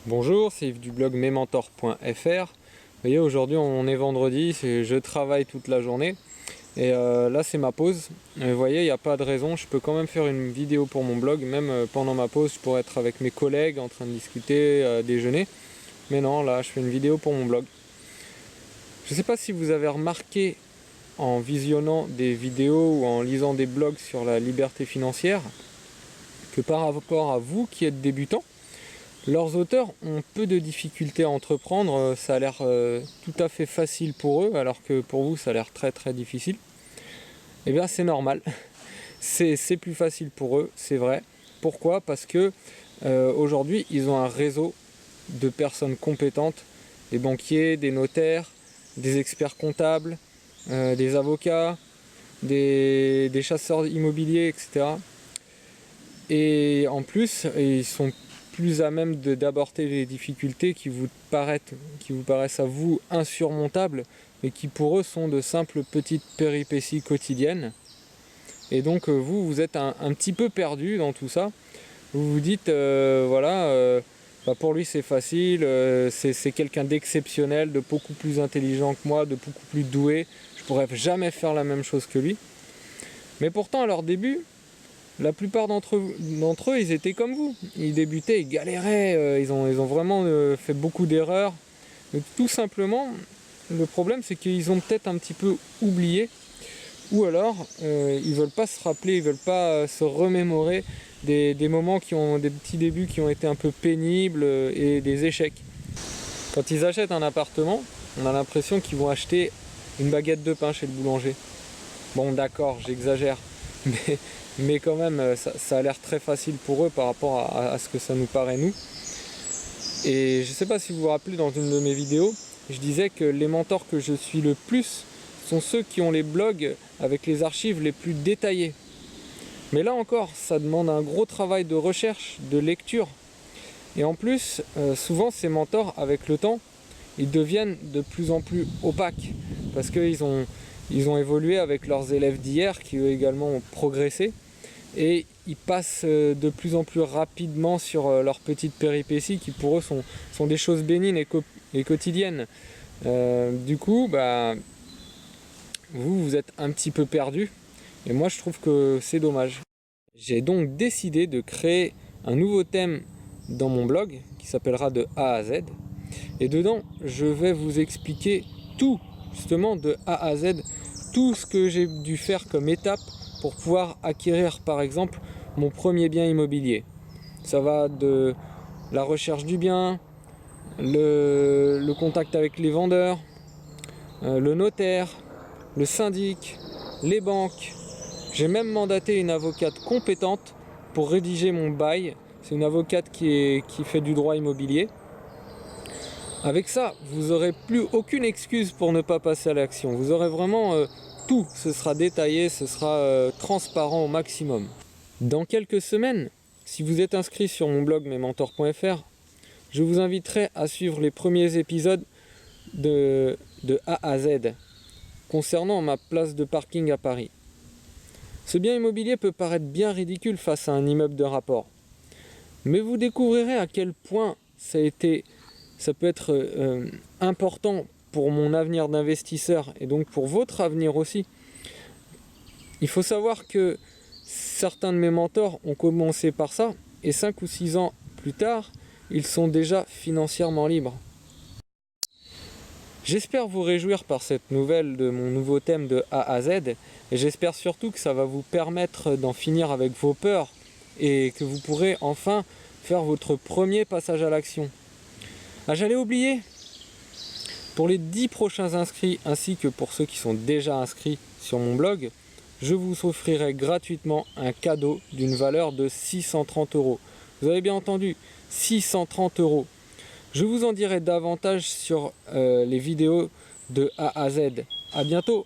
Bonjour, c'est Yves du blog mesmentors.fr. Vous voyez, aujourd'hui on est vendredi, je travaille toute la journée et là c'est ma pause. Vous voyez, il n'y a pas de raison, je peux quand même faire une vidéo pour mon blog, même pendant ma pause je pourrais être avec mes collègues en train de discuter, déjeuner. Mais non, là je fais une vidéo pour mon blog. Je ne sais pas si vous avez remarqué en visionnant des vidéos ou en lisant des blogs sur la liberté financière que par rapport à vous qui êtes débutant, leurs auteurs ont peu de difficultés à entreprendre, ça a l'air tout à fait facile pour eux, alors que pour vous ça a l'air très très difficile. Eh bien c'est normal, c'est plus facile pour eux, c'est vrai. Pourquoi? Parce que aujourd'hui ils ont un réseau de personnes compétentes, des banquiers, des notaires, des experts comptables, des avocats, des chasseurs immobiliers, etc. Et en plus, ils sont plus à même d'aborder les difficultés qui vous paraissent à vous insurmontables, mais qui pour eux sont de simples petites péripéties quotidiennes. Et donc vous êtes un petit peu perdu dans tout ça. Vous vous dites, pour lui c'est facile, c'est quelqu'un d'exceptionnel, de beaucoup plus intelligent que moi, de beaucoup plus doué, je pourrais jamais faire la même chose que lui. Mais pourtant à leur début, la plupart d'entre eux, ils étaient comme vous. Ils débutaient, ils galéraient, ils ont vraiment fait beaucoup d'erreurs. Tout simplement, le problème, c'est qu'ils ont peut-être un petit peu oublié, ou alors ils veulent pas se rappeler, ils veulent pas se remémorer des moments des petits débuts qui ont été un peu pénibles et des échecs. Quand ils achètent un appartement, on a l'impression qu'ils vont acheter une baguette de pain chez le boulanger. Bon, d'accord, j'exagère, mais quand même, ça a l'air très facile pour eux par rapport à ce que ça nous paraît nous. Et je ne sais pas si vous vous rappelez, dans une de mes vidéos, je disais que les mentors que je suis le plus sont ceux qui ont les blogs avec les archives les plus détaillées. Mais là encore, ça demande un gros travail de recherche, de lecture. Et en plus, souvent ces mentors, avec le temps, ils deviennent de plus en plus opaques. Parce qu'ils ont évolué avec leurs élèves d'hier, qui eux également ont progressé. Et ils passent de plus en plus rapidement sur leurs petites péripéties qui pour eux sont des choses bénignes et quotidiennes. Du coup, vous êtes un petit peu perdu et moi je trouve que c'est dommage. J'ai donc décidé de créer un nouveau thème dans mon blog qui s'appellera de A à Z, et dedans je vais vous expliquer tout, justement de A à Z, tout ce que j'ai dû faire comme étape pour pouvoir acquérir par exemple mon premier bien immobilier. Ça va de la recherche du bien, le contact avec les vendeurs, le notaire, le syndic, les banques. J'ai même mandaté une avocate compétente pour rédiger mon bail. C'est une avocate qui fait du droit immobilier. Avec ça, vous n'aurez plus aucune excuse pour ne pas passer à l'action. Vous aurez vraiment tout, ce sera détaillé, ce sera transparent au maximum. Dans quelques semaines, si vous êtes inscrit sur mon blog mesmentors.fr, je vous inviterai à suivre les premiers épisodes de A à Z concernant ma place de parking à Paris. Ce bien immobilier peut paraître bien ridicule face à un immeuble de rapport, mais vous découvrirez à quel point ça peut être important pour mon avenir d'investisseur et donc pour votre avenir aussi. Il faut savoir que certains de mes mentors ont commencé par ça et 5 ou 6 ans plus tard, ils sont déjà financièrement libres. J'espère vous réjouir par cette nouvelle de mon nouveau thème de A à Z, et j'espère surtout que ça va vous permettre d'en finir avec vos peurs et que vous pourrez enfin faire votre premier passage à l'action. Ah, j'allais oublier, pour les 10 prochains inscrits ainsi que pour ceux qui sont déjà inscrits sur mon blog, je vous offrirai gratuitement un cadeau d'une valeur de 630 €. Vous avez bien entendu, 630 €. Je vous en dirai davantage sur les vidéos de A à Z. A bientôt!